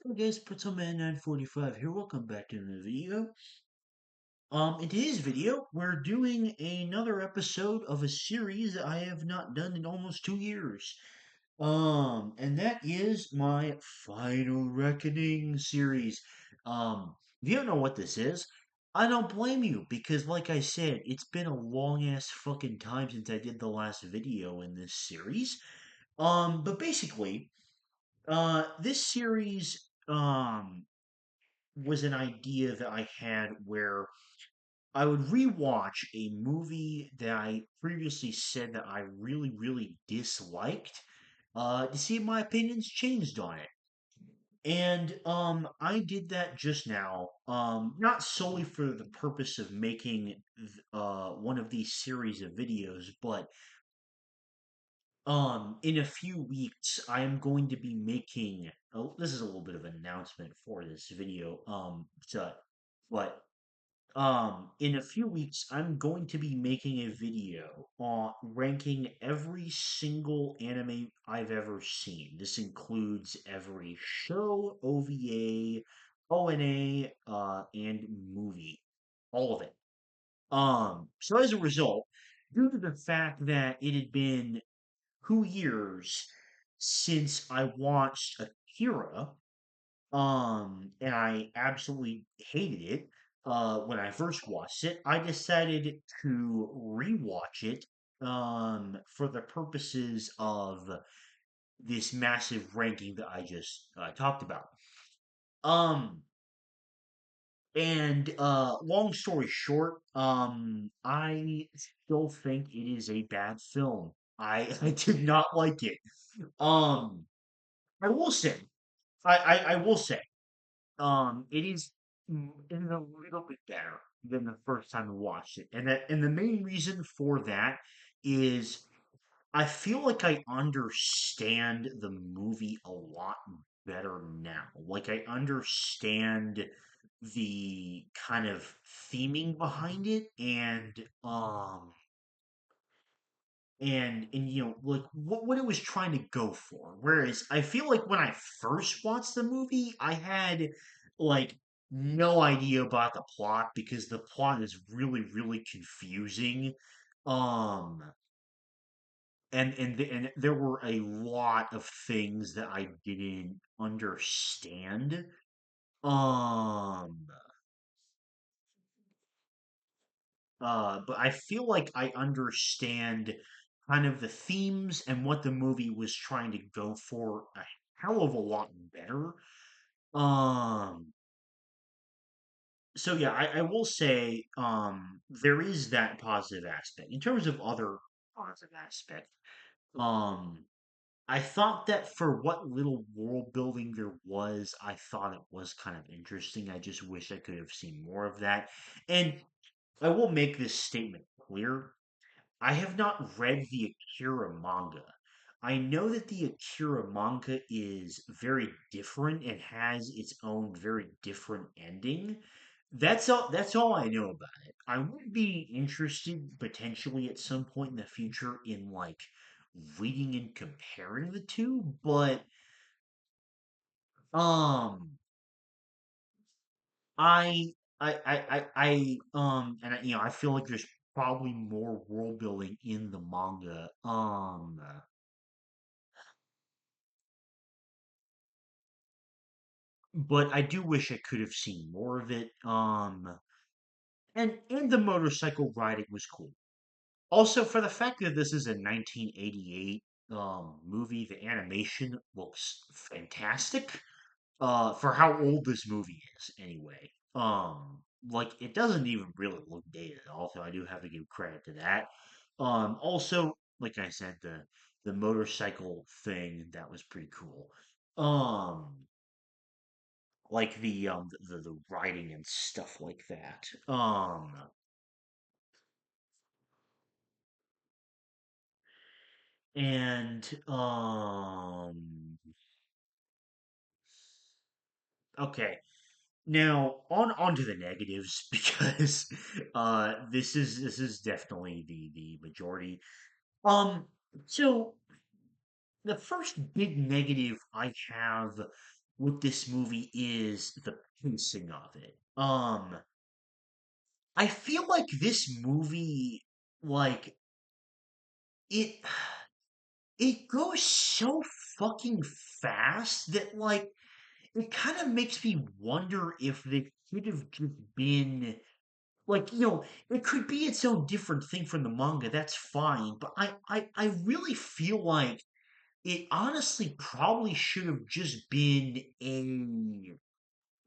Hey guys, Man 945 here. Welcome back to the video. In today's video, we're doing another episode of a series that I have not done in almost 2 years. And that is my Final Reckoning series. If you don't know what this is, I don't blame you because, like I said, it's been a long ass fucking time since I did the last video in this series. But basically, this series, was an idea that I had where I would rewatch a movie that I previously said that I really, really disliked, to see if my opinions changed on it. And I did that just now, not solely for the purpose of making one of these series of videos, but in a few weeks I am going to be making. Oh, this is a little bit of an announcement for this video. But in a few weeks, I'm going to be making a video on ranking every single anime I've ever seen. This includes every show, OVA, ONA, and movie. All of it. So as a result, due to the fact that it had been 2 years since I watched Akira, and I absolutely hated it when I first watched it. I decided to rewatch it for the purposes of this massive ranking that I just talked about. Um, and long story short, I still think it is a bad film. I did not like it. Um, I will say, I will say. It is a little bit better than the first time I watched it, and the main reason for that is I feel like I understand the movie a lot better now. Like I understand the kind of theming behind it, and like what it was trying to go for. Whereas I feel like when I first watched the movie, I had like no idea about the plot because the plot is really really confusing. Um and there were a lot of things that I didn't understand. Um but I feel like I understand kind of the themes and what the movie was trying to go for a hell of a lot better. Um, so yeah, I will say there is that positive aspect. In terms of other positive aspect, um, I thought that for what little world building there was, I thought it was kind of interesting. I just wish I could have seen more of that. And I will make this statement clear. I have not read the Akira manga. I know that the Akira manga is very different and has its own very different ending. That's all I know about it. I would be interested potentially at some point in the future in like reading and comparing the two, but um I I feel like there's probably more world building in the manga. But I do wish I could have seen more of it. And the motorcycle riding was cool. Also, for the fact that this is a 1988 movie, the animation looks fantastic. For how old this movie is, anyway. Like it doesn't even really look dated at all, so I do have to give credit to that. Also, like I said, the motorcycle thing that was pretty cool. Um, like the writing and stuff like that. And okay. Now on to the negatives because this is definitely the majority. Um so the first big negative I have with this movie is the pacing of it. I feel like this movie, like it, it goes so fucking fast that like it kind of makes me wonder if they could have just been like, it could be its own different thing from the manga. That's fine, but I really feel like it honestly probably should have just been an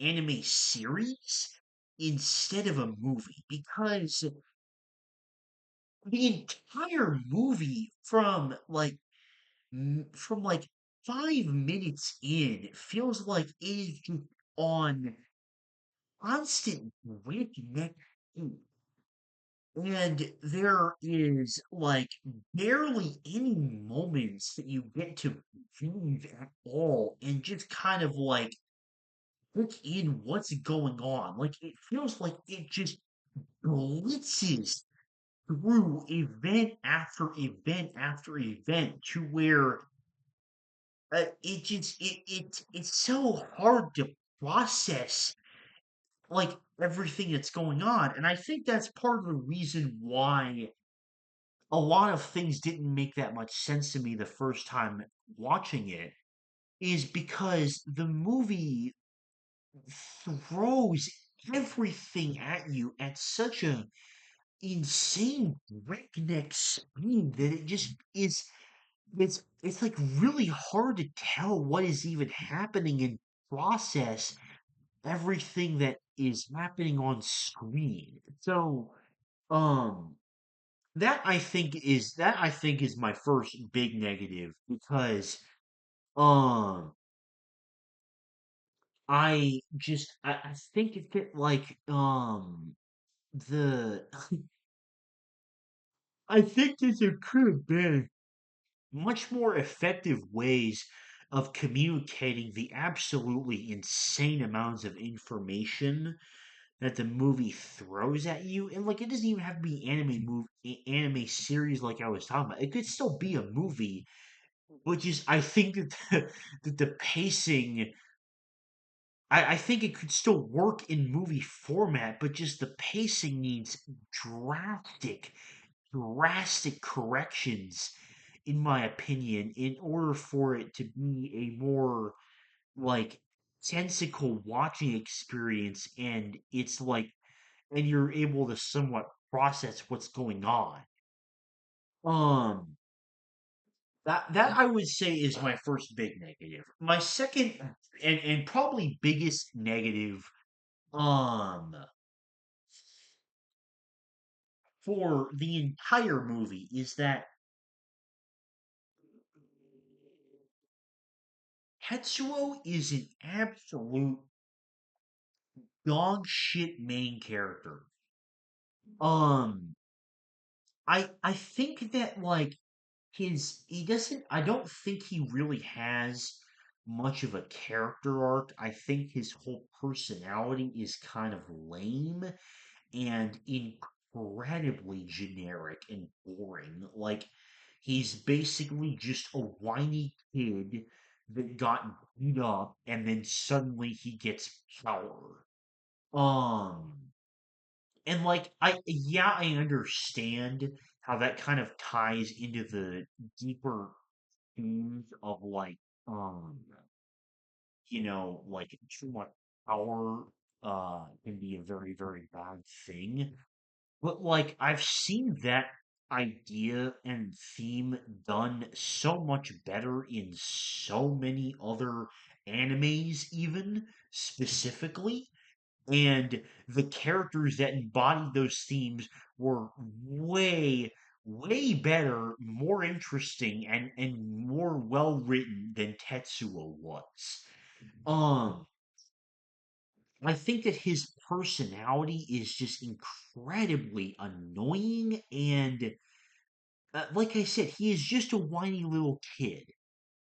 anime series instead of a movie because the entire movie from like 5 minutes in feels like it is just on constant breakneck speed. And there is like barely any moments that you get to breathe at all and just kind of like look in what's going on. Like it feels like it just blitzes through event after event after event to where it's so hard to process like everything that's going on. And I think that's part of the reason why a lot of things didn't make that much sense to me the first time watching it is because the movie throws everything at you at such a insane breakneck speed that it just is it's like really hard to tell what is even happening and process everything that is happening on screen. So um that I think is my first big negative because um I think it get like the I think that there could have been much more effective ways of communicating the absolutely insane amounts of information that the movie throws at you. And like it doesn't even have to be anime series like I was talking about. It could still be a movie, which is I think that that the pacing I think it could still work in movie format, but just the pacing needs drastic drastic corrections, in my opinion, in order for it to be a more like sensical watching experience and you're able to somewhat process what's going on. Um that I would say is my first big negative. My second and probably biggest negative um for the entire movie is that Tetsuo is an absolute dog shit main character. Um, I think that like his he doesn't I don't think he really has much of a character arc. I think his whole personality is kind of lame and incredibly generic and boring. Like he's basically just a whiny kid that got beat up and then suddenly he gets power. Um and like I understand how that kind of ties into the deeper themes of like um like too much power can be a very, very bad thing. But like I've seen that idea and theme done so much better in so many other animes even specifically and the characters that embodied those themes were way way better, more interesting and more well written than Tetsuo was. Um I think that his personality is just incredibly annoying and like I said, he is just a whiny little kid.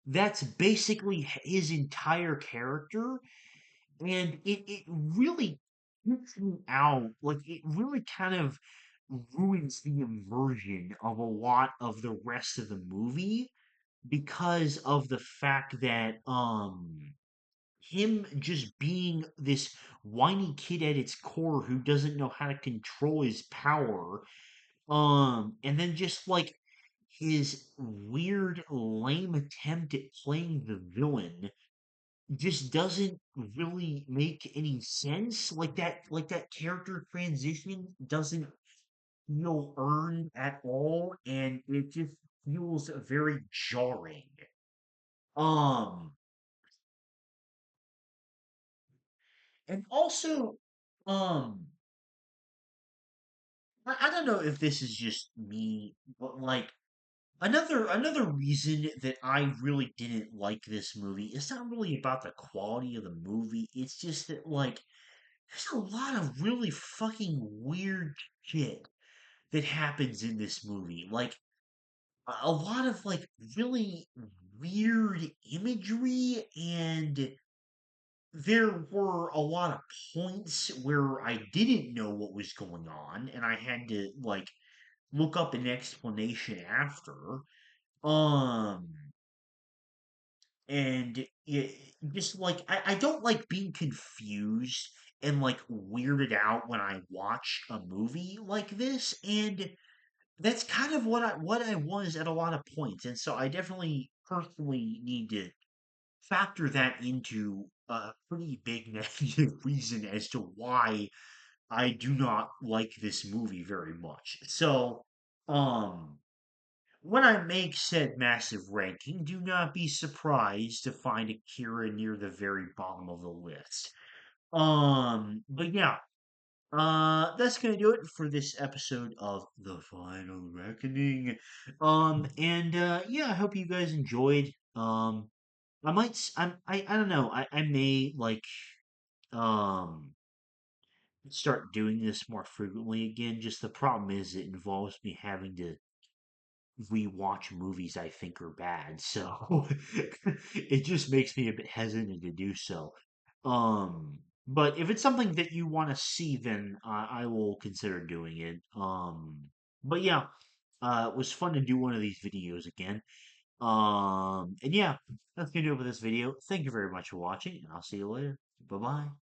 That's basically his entire character and it really takes me out. Like it really kind of ruins the immersion of a lot of the rest of the movie because of the fact that him just being this whiny kid at its core who doesn't know how to control his power. And then just like his weird, lame attempt at playing the villain just doesn't really make any sense. Like that character transition doesn't feel earned at all, and it just feels very jarring. Um, and also, um, I don't know if this is just me, but like another reason that I really didn't like this movie, it's not really about the quality of the movie. It's just that like there's a lot of really fucking weird shit that happens in this movie. Like a lot of like really weird imagery, and there were a lot of points where I didn't know what was going on and I had to like look up an explanation after. Um and just like I don't like being confused and like weirded out when I watch a movie like this, and that's kind of what I was at a lot of points, and so I definitely personally need to factor that into a pretty big negative reason as to why I do not like this movie very much. So, um, when I make said massive ranking, do not be surprised to find Akira near the very bottom of the list. But yeah, that's gonna do it for this episode of The Final Reckoning. And yeah, I hope you guys enjoyed. I might, I don't know, I may like, um, start doing this more frequently again. Just the problem is it involves me having to rewatch movies I think are bad, so it just makes me a bit hesitant to do so. But if it's something that you want to see, then I will consider doing it. But yeah, it was fun to do one of these videos again. And yeah, that's gonna do it for this video. Thank you very much for watching, and I'll see you later. Bye bye.